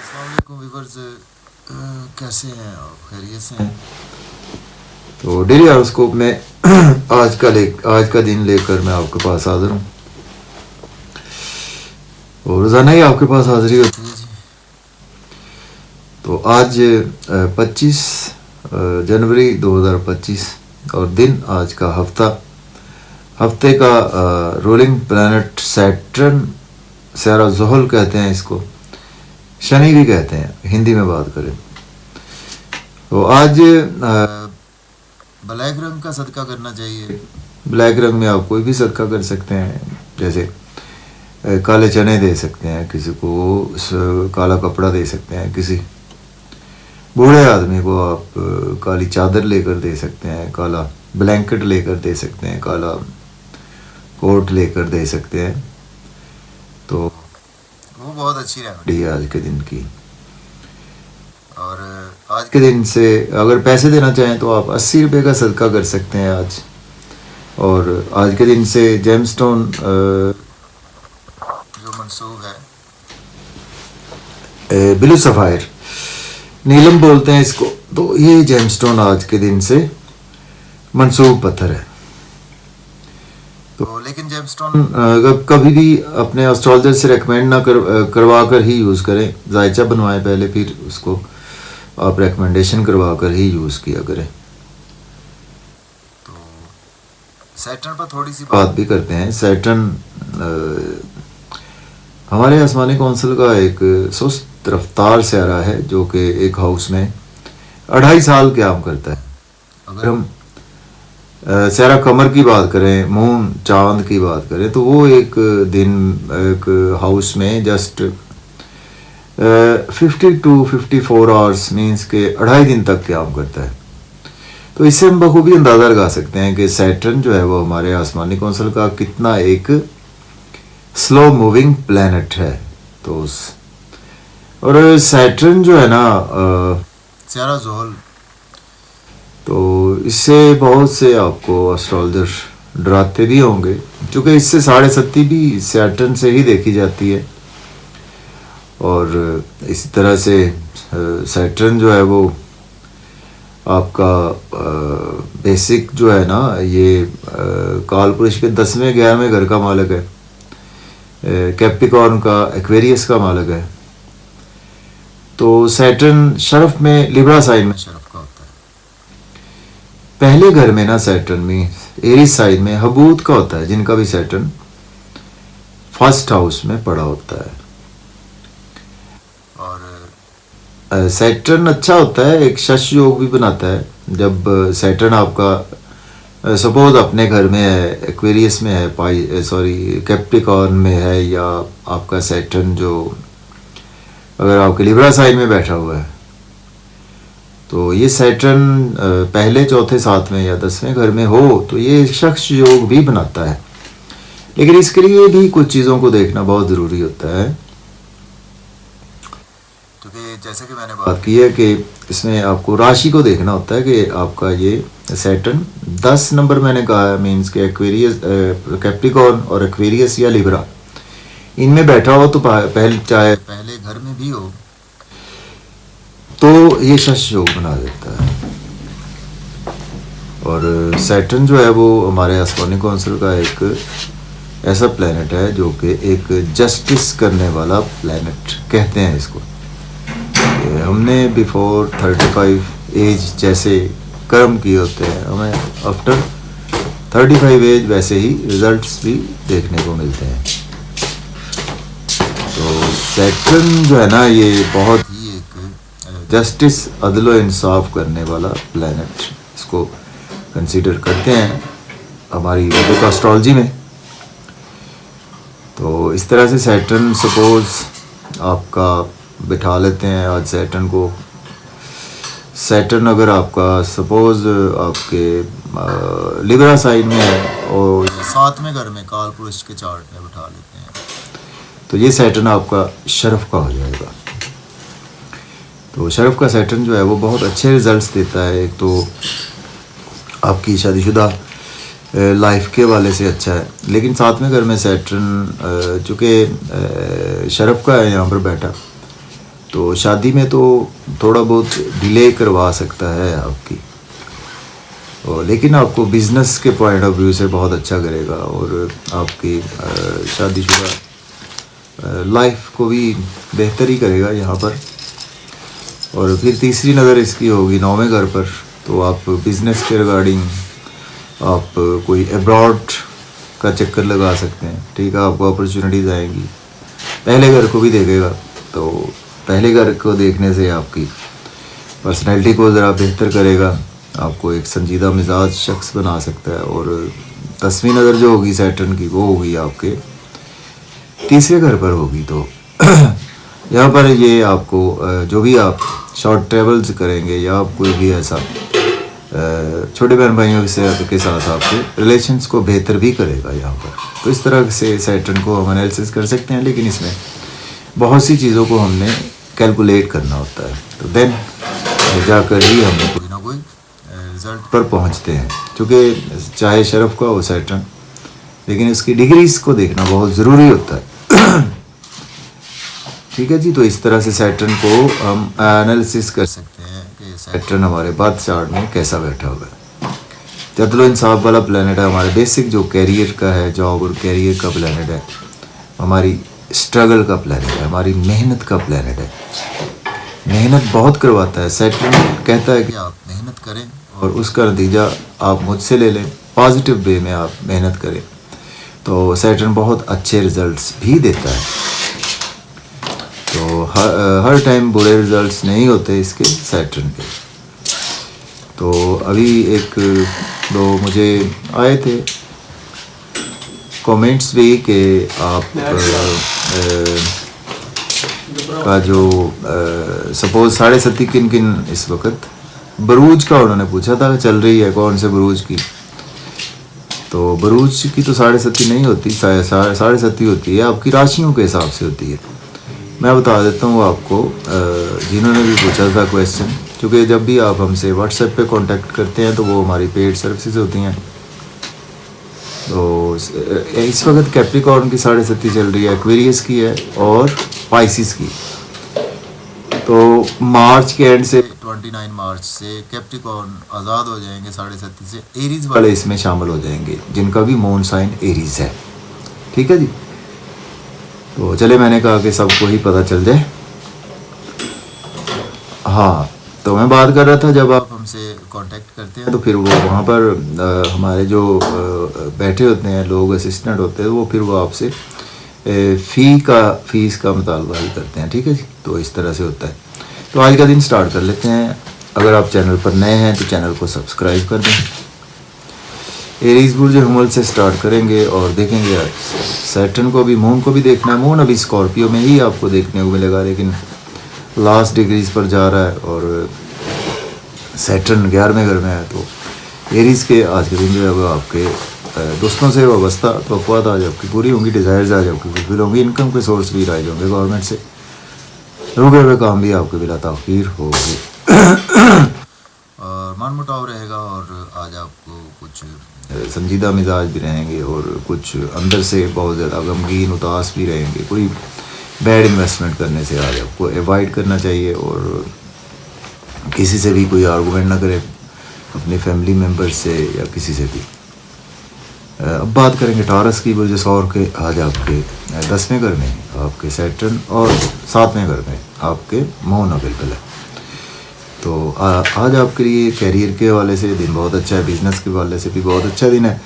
अस्सलामुअलैकुम व्यूअर्स, कैसे हैं आप? खैरियत से हैं? तो डेली हॉरोस्कोप में आज का दिन लेकर मैं आपके पास हाजिर हूँ और रोज़ाना ही आपके पास हाजिरी होती है जी। तो आज 25 जनवरी 2025 और दिन आज का हफ्ते का रूलिंग प्लैनेट सैटर्न, सैरा ज़ोहल कहते हैं इसको, शनि भी कहते हैं हिंदी में बात करें तो आज ब्लैक रंग का सदका करना चाहिए। ब्लैक रंग में आप कोई भी सदका कर सकते हैं, जैसे काले चने दे सकते हैं, किसी को काला कपड़ा दे सकते हैं, किसी बूढ़े आदमी को आप काली चादर लेकर दे सकते हैं, काला ब्लैंकेट लेकर दे सकते हैं, काला कोट लेकर दे सकते हैं। तो वो बहुत अच्छी रेमेडी है आज के दिन की। और आज के दिन से अगर पैसे देना चाहें तो आप 80 रुपये का सदका कर सकते हैं आज। और आज के दिन से जेमस्टोन जो मंसूब है, ब्लू सफ़ायर, नीलम बोलते हैं इसको, तो ये जेमस्टोन आज के दिन से मंसूब पत्थर है। तो लेकिन जेमस्टोन कभी भी अपने एस्ट्रोलॉजर से रेकमेंड ना करवा कर ही यूज़ करें। जायचा बनवाएं पहले, फिर उसको आप रेकमेंडेशन करवा कर ही यूज़ किया करें। तो सैटर्न पर थोड़ी सी बात भी करते हैं। सैटर्न हमारे आसमानी कौंसिल का एक सुस्त रफ्तार स्यारा है जो कि एक हाउस में 2.5 साल क़याम करता है। अगर हम स्यारा कमर की बात करें, मून चांद की बात करें, तो वो एक दिन एक हाउस में जस्ट 50 to 54 आवर्स मीन्स के 2.5 दिन तक क़याम करता है। तो इससे हम बखूबी अंदाज़ा लगा सकते हैं कि सैटर्न जो है वो हमारे आसमानी कौंसिल का कितना एक स्लो मूविंग प्लैनेट है। तो और सैटर्न जो है ना सैरा ज़ोहल, तो इससे बहुत से आपको एस्ट्रोलॉजर डराते भी होंगे, क्योंकि इससे 7.5 भी सैटर्न से ही देखी जाती है। और इसी तरह से सैटर्न जो है वो आपका बेसिक जो है ना, ये काल पुरुष के 10वें 11वें घर का मालिक है, कैप्रिकॉर्न का, एक्वेरियस का मालिक है। तो सैटर्न शरफ में, लिब्रा साइन में शरफ का होता है। पहले घर में ना सैटर्न में एरीज साइन में हबूत का होता है, जिनका भी सैटर्न फर्स्ट हाउस में पड़ा होता है। और सैटर्न अच्छा होता है, एक शश योग भी बनाता है। जब सैटर्न आपका सपोज अपने घर में है, एक्वेरियस में है, कैप्रिकॉर्न में है, या आपका सैटर्न जो अगर आपके लिब्रा साइन में बैठा हुआ है, तो ये सैटर्न पहले, चौथे, 7वें या 10वें घर में हो तो ये शख्स योग भी बनाता है। लेकिन इसके लिए भी कुछ चीज़ों को देखना बहुत ज़रूरी होता है, क्योंकि जैसे कि मैंने बात की है कि इसमें आपको राशि को देखना होता है कि आपका ये सैटर्न 10 नंबर मैंने कहा है, मीन्स के एक्वेरियस, कैप्रिकॉर्न और एक्वेरियस या लिब्रा, इनमें बैठा हो तो चाहे पहले घर में भी हो तो ये शश योग बना देता है। और सैटर्न जो है वो हमारे आसमानी कौंसिल का एक ऐसा प्लैनेट है जो कि एक जस्टिस करने वाला प्लैनेट कहते हैं इसको। हमने बिफोर 35 एज जैसे कर्म किए होते हैं, हमें आफ्टर 35 एज वैसे ही रिजल्ट्स भी देखने को मिलते हैं। तो सैटर्न जो है ना, ये बहुत ही एक जस्टिस, अदलो इंसाफ करने वाला प्लैनेट इसको कंसीडर करते हैं हमारी वैदिक एस्ट्रोलॉजी में। तो इस तरह से सैटर्न सपोज आपका बिठा लेते हैं आज सैटर्न को। सैटर्न अगर आपका सपोज आपके लिब्रा साइन में है और 7वें घर में काल पुरुष के चार्ट में बिठा लेते हैं, तो ये सैटर्न आपका शरफ का हो जाएगा। तो शरफ का सैटर्न जो है वो बहुत अच्छे रिजल्ट्स देता है। एक तो आपकी शादीशुदा लाइफ के वाले से अच्छा है, लेकिन 7वें घर में सैटर्न चूँकि शरफ का है यहाँ पर बैठा, तो शादी में तो थोड़ा बहुत डिले करवा सकता है आपकी, और लेकिन आपको बिज़नेस के पॉइंट ऑफ व्यू से बहुत अच्छा करेगा और आपकी शादीशुदा लाइफ को भी बेहतर ही करेगा यहाँ पर। और फिर तीसरी नज़र इसकी होगी 9वें घर पर, तो आप बिज़नेस के रिगार्डिंग आप कोई अब्रॉड का चक्कर लगा सकते हैं, ठीक है, आपको अपॉर्चुनिटीज़ आएंगी। पहले घर को भी देखेगा, तो पहले घर को देखने से आपकी पर्सनैलिटी को ज़रा बेहतर करेगा, आपको एक संजीदा मिजाज शख्स बना सकता है। और 10वीं नज़र जो होगी सैटर्न की वो होगी आपके तीसरे घर पर होगी। तो यहाँ पर ये आपको जो भी आप शॉर्ट ट्रेवल्स करेंगे या आप कोई भी ऐसा छोटे बहन भाइयों के साथ आपके रिलेशंस को बेहतर भी करेगा यहाँ पर। तो इस तरह से सैटर्न को हम एनालिसिस कर सकते हैं, लेकिन इसमें बहुत सी चीज़ों को हमने कैलकुलेट करना होता है, तो देन जाकर ही हम कोई ना कोई रिजल्ट पर पहुँचते हैं। क्योंकि चाहे शरफ का हो सैटर्न, लेकिन इसकी डिग्रीज को देखना बहुत ज़रूरी होता है। ठीक है जी, तो इस तरह से सैटर्न को हम एनालिसिस कर सकते हैं कि सैटर्न हमारे बर्थ चार्ट में कैसा बैठा हुआ है। जदलो इंसाफ वाला प्लेनेट है, हमारे बेसिक जो कैरियर का है, जॉब और कैरियर का प्लेनेट है, हमारी स्ट्रगल का प्लेनेट है, हमारी मेहनत का प्लेनेट है। मेहनत बहुत करवाता है सैटर्न, कहता है कि आप मेहनत करें और उसका नतीजा आप मुझसे ले लें, पॉजिटिव वे में आप मेहनत करें, तो सैटर्न बहुत अच्छे रिजल्ट्स भी देता है। तो हर टाइम बुरे रिजल्ट्स नहीं होते इसके सैटर्न के। तो अभी एक दो मुझे आए थे कमेंट्स भी कि आप का जो सपोज 7.5 किन किन इस वक्त बरूज का उन्होंने पूछा था, चल रही है कौन से बरूज की। तो बरूज की तो 7.5 नहीं होती, 7.5 होती है, आपकी राशियों के हिसाब से होती है। मैं बता देता हूँ आपको, जिन्होंने भी पूछा था क्वेश्चन, क्योंकि जब भी आप हमसे व्हाट्सएप पे कांटेक्ट करते हैं तो वो हमारी पेड सर्विसेज होती हैं। तो इस वक्त कैप्रिकॉर्न की 7.5 चल रही है, एक्वेरियस की है और पाइसिस की। तो मार्च के एंड से 29 मार्च से कैप्रिकॉर्न आज़ाद हो जाएंगे 7.5 से, एरीज वाले इसमें शामिल हो जाएंगे जिनका भी मून साइन एरीज है। ठीक है जी, तो चले मैंने कहा कि सबको ही पता चल जाए। हाँ, तो मैं बात कर रहा था जब आप हमसे कांटेक्ट करते हैं तो फिर वो वहाँ पर हमारे जो बैठे होते हैं लोग, असिस्टेंट होते हैं, वो फिर वो आपसे फीस का मुतालबा ही करते हैं। ठीक है जी, तो इस तरह से होता है। तो आज का दिन स्टार्ट कर लेते हैं। अगर आप चैनल पर नए हैं तो चैनल को सब्सक्राइब कर दें। एरीज बुर्ज हमल से स्टार्ट करेंगे और देखेंगे यार सैटर्न को भी, मून को भी देखना है। मून अभी स्कॉर्पियो में ही आपको देखने को मिलेगा, लेकिन लास्ट डिग्रीज पर जा रहा है और सैटर्न 11वें घर में है। तो एरीज के आज के दिन जो है वो आपके दोस्तों से वाबस्ता तवक्कुआत आज आपकी पूरी होंगी, डिज़ायर्स आज आपकी फुलफिल होंगी, इनकम के सोर्स भी राइज होंगे गवर्नमेंट से, रुके हुए काम भी आपके बिला ताख़ीर होगी और मन मुटाव रहेगा। और आज आपको कुछ संजीदा मिजाज भी रहेंगे और कुछ अंदर से बहुत ज़्यादा गमगीन उदास भी रहेंगे। कोई बैड इन्वेस्टमेंट करने से आज आपको अवॉइड करना चाहिए और किसी से भी कोई आर्गूमेंट ना करें, अपने फैमिली मेम्बर से या किसी से भी। अब बात करेंगे टॉरस की, बुर्ज सौर के। आज आपके 10वें घर में आपके सैटर्न और 7वें घर में आपके मून अवेलेबल है। तो आज आपके लिए कैरियर के हवाले से दिन बहुत अच्छा है, बिजनेस के हवाले से भी बहुत अच्छा दिन है।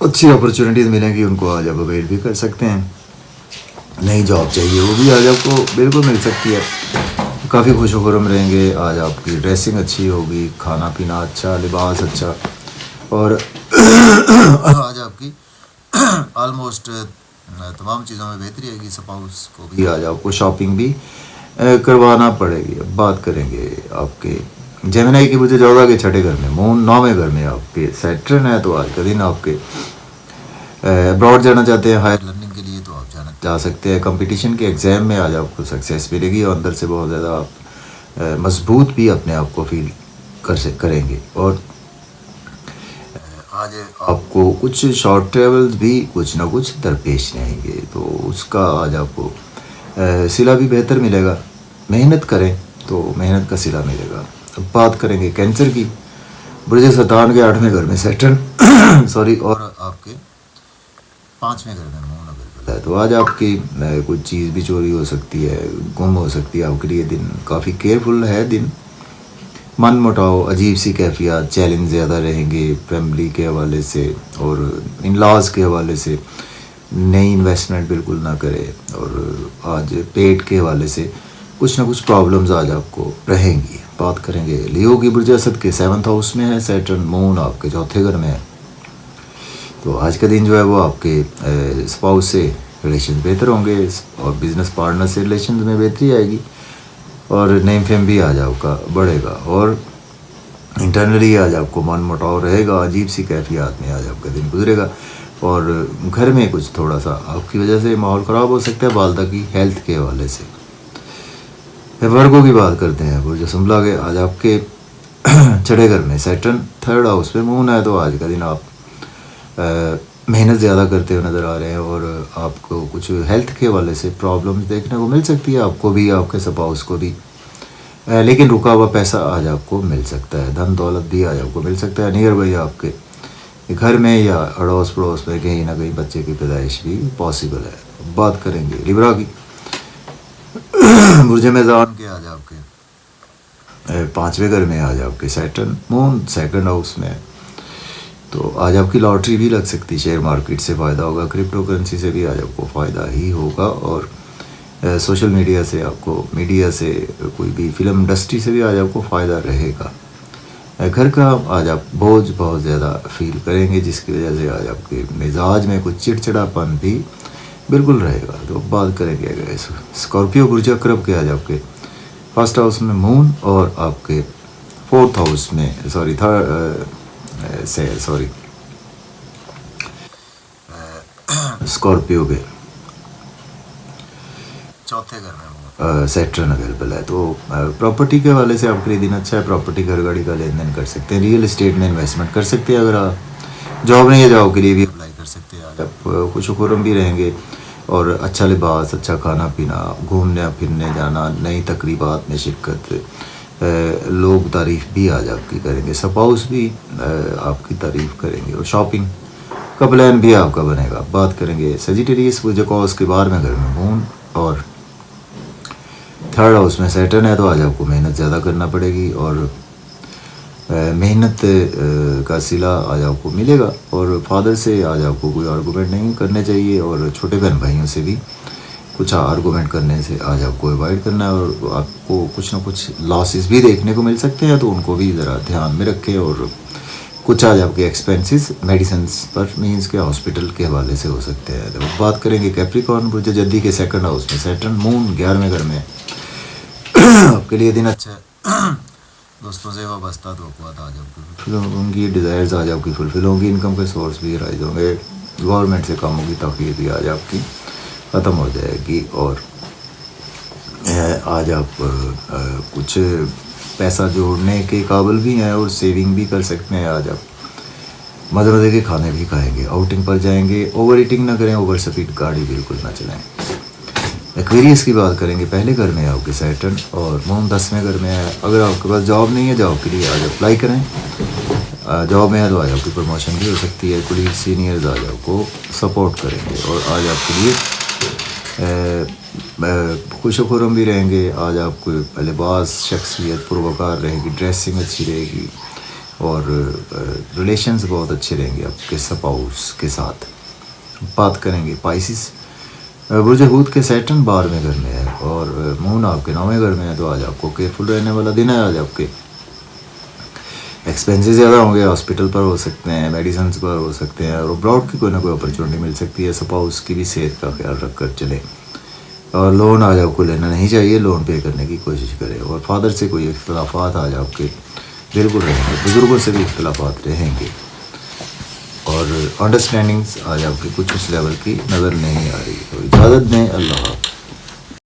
अच्छी अपॉर्चुनिटीज़ मिलेंगी, उनको आज आप अवेल भी कर सकते हैं। नई जॉब चाहिए वो भी आज आपको बिल्कुल मिल सकती है। काफ़ी खुशखुरम रहेंगे। आज आपकी ड्रेसिंग अच्छी होगी, खाना पीना अच्छा, लिबास अच्छा, और आज आपकी ऑलमोस्ट तमाम चीज़ों में बेहतरी आएगी। स्पाउस को भी आज आपको शॉपिंग भी करवाना पड़ेगी। अब बात करेंगे आपके जेमिनी की, मुझे 14 के 6ठे घर में मून, 9वें घर में आपके सैटर्न है। तो आज का दिन आपके अब्रॉड जाना चाहते हैं हायर लर्निंग के लिए, तो आप जा सकते हैं। कंपटीशन के एग्ज़ाम में आज आपको सक्सेस मिलेगी और अंदर से बहुत ज़्यादा आप मजबूत भी अपने आप को फील करेंगे। और आज आपको कुछ शॉर्ट ट्रेवल्स भी कुछ ना कुछ दरपेश रहेंगे, तो उसका आज आपको सिला भी बेहतर मिलेगा। मेहनत करें तो मेहनत का सिला मिलेगा। अब बात करेंगे कैंसर की। बुर्ज शैतान के 8वें घर में सैटर्न सॉरी और आपके 5वें घर में मून अवेलेबल है। तो आज आपकी कुछ चीज़ भी चोरी हो सकती है, गुम हो सकती है। आपके लिए दिन काफ़ी केयरफुल है। दिन मन मुटाव, अजीब सी कैफियत, चैलेंज ज़्यादा रहेंगे फैमिली के हवाले से और इन लॉज के हवाले से। नई इन्वेस्टमेंट बिल्कुल ना करें। और आज पेट के हवाले से कुछ ना कुछ प्रॉब्लम्स आज आपको रहेंगी। बात करेंगे लियो की। बुर्ज असद के 7th हाउस में है सैटर्न, मून आपके 4थे घर में है। तो आज का दिन जो है वो आपके स्पाउस से रिलेशन बेहतर होंगे और बिजनेस पार्टनर से रिलेशन में बेहतरी आएगी और नेम फेम भी आज आपका बढ़ेगा और इंटरनली आज आपको मन मुटाव रहेगा। अजीब सी कैफियत में आज आपका दिन गुजरेगा और घर में कुछ थोड़ा सा आपकी वजह से माहौल ख़राब हो सकता है वालदा की हेल्थ के हवाले से। वर्गों की बात करते हैं। बुर्ज सुंबला के आज आपके 6ठे घर में सैटर्न, 3rd हाउस में मून है। तो आज का दिन आप मेहनत ज़्यादा करते हुए नज़र आ रहे हैं और आपको कुछ हेल्थ के हवाले से प्रॉब्लम्स देखने को मिल सकती है, आपको भी, आपके स्पाउस को भी। लेकिन रुका हुआ पैसा आज आपको मिल सकता है, धन दौलत भी आज आपको मिल सकता है। नियर बाई आपके घर में या अड़ोस पड़ोस में कहीं ना कहीं बच्चे की पैदाइश भी पॉसिबल है। बात करेंगे लिब्रा की। बुर्ज मेज़ान के आज आपके 5वें घर में आज आपके सैटर्न, मून 2nd हाउस में है। तो आज आपकी लॉटरी भी लग सकती है, शेयर मार्केट से फ़ायदा होगा, क्रिप्टो करेंसी से भी आज आपको फ़ायदा ही होगा और सोशल मीडिया से आपको, मीडिया से, कोई भी फिल्म इंडस्ट्री से भी आज आपको फ़ायदा रहेगा। घर का आज आप बोझ बहुत ज़्यादा फील करेंगे जिसकी वजह से आज आपके मिजाज में कुछ चिड़चिड़ापन भी बिल्कुल रहेगा। तो बात करेंगे स्कॉर्पियो बुर्ज अकरब के आज आपके 1st हाउस में मून और आपके 4th हाउस में स्कॉर्पियो के 4थे घर में सैटर्न अवेलेबल है। तो प्रॉपर्टी के हवाले से आपके लिए दिन अच्छा है। प्रॉपर्टी, घर गाड़ी का लेन देन कर सकते हैं, रियल एस्टेट में इन्वेस्टमेंट कर सकते हैं। अगर आप जॉब नहीं है, जॉब के लिए भी अप्लाई कर सकते हैं। आज आप खुश खुरम भी रहेंगे और अच्छा लिबास, अच्छा खाना पीना, घूमने फिरने जाना, नई तकरीबात में शिरकत, लोग तारीफ़ भी आज आपकी करेंगे, स्पाउस भी आपकी तारीफ़ करेंगे और शॉपिंग का प्लान भी आपका बनेगा। बात करेंगे सजिटेरियस बुर्ज कॉस के 12वें घर में मून और 3rd हाउस में सैटर्न है। तो आज आपको मेहनत ज़्यादा करना पड़ेगी और मेहनत का सिला आज आपको मिलेगा और फादर से आज आपको कोई आर्गूमेंट नहीं करने चाहिए और छोटे बहन भाइयों से भी कुछ आर्गूमेंट करने से आज आपको अवॉइड करना है और आपको कुछ ना कुछ लॉसेस भी देखने को मिल सकते हैं। तो उनको भी ज़रा ध्यान में रखें और कुछ आज आपके एक्सपेंसेस मेडिसिन पर मीन्स के हॉस्पिटल के हवाले से हो सकते हैं। तो बात करेंगे कैप्रिकॉर्न बुर्ज जद्दी के 2nd हाउस में सैटर्न, मून 11वें घर में। आपके लिए दिन अच्छा है। दोस्तों से वाबस्ता तो आज आपकी फुलफिल होंगी, डिज़ायर्स आज आपकी फुलफिल होंगी, इनकम के सोर्स भी राइज होंगे, गवर्नमेंट से कामों की तखीर भी आज आपकी ख़त्म हो जाएगी और आज आप कुछ पैसा जोड़ने के काबिल भी हैं और सेविंग भी कर सकते हैं। आज आप मज़े मज़े के खाने भी खाएंगे, आउटिंग पर जाएंगे, ओवर ईटिंग ना करें, ओवर स्पीड गाड़ी बिल्कुल ना चलाएं। एक्वेरियस की बात करेंगे। पहले घर में है आपके सैटर्न और मून 10वें घर में है। अगर आपके पास जॉब नहीं है, जॉब के लिए आज अप्लाई करें। जॉब में है तो आज आपकी प्रमोशन भी हो सकती है। कुलीग सीनियर्स आज आपको सपोर्ट करेंगे और आज आपके लिए खुश खुरम भी रहेंगे। आज आपको लिबास, शख्सियत पुरवकार रहेगी, ड्रेसिंग अच्छी रहेगी और रिलेशंस बहुत अच्छे रहेंगे आपके स्पाउस के साथ। बात करेंगे पाइसिस बुर्ज हूत के सैटर्न 12वें घर में है और मून आपके 9वें घर में है। तो आज आपको केयरफुल रहने वाला दिन है। आज आपके एक्सपेंसेस ज़्यादा होंगे, हॉस्पिटल पर हो सकते हैं, मेडिसिन पर हो सकते हैं और अब्रॉड की कोई ना कोई अपॉर्चुनिटी मिल सकती है। स्पाउस की भी सेहत का ख्याल रख कर चलें और लोन आज आपको लेना नहीं चाहिए, लोन पे करने की कोशिश करें और फादर से कोई इख्तलाफात आज आपके बिल्कुल रहेंगे, बुज़ुर्गों से भी इख्तलाफात रहेंगे और अंडरस्टैंडिंग्स आज आपकी कुछ उस लेवल की नज़र नहीं आ रही। तो इजाज़त दें, अल्लाह।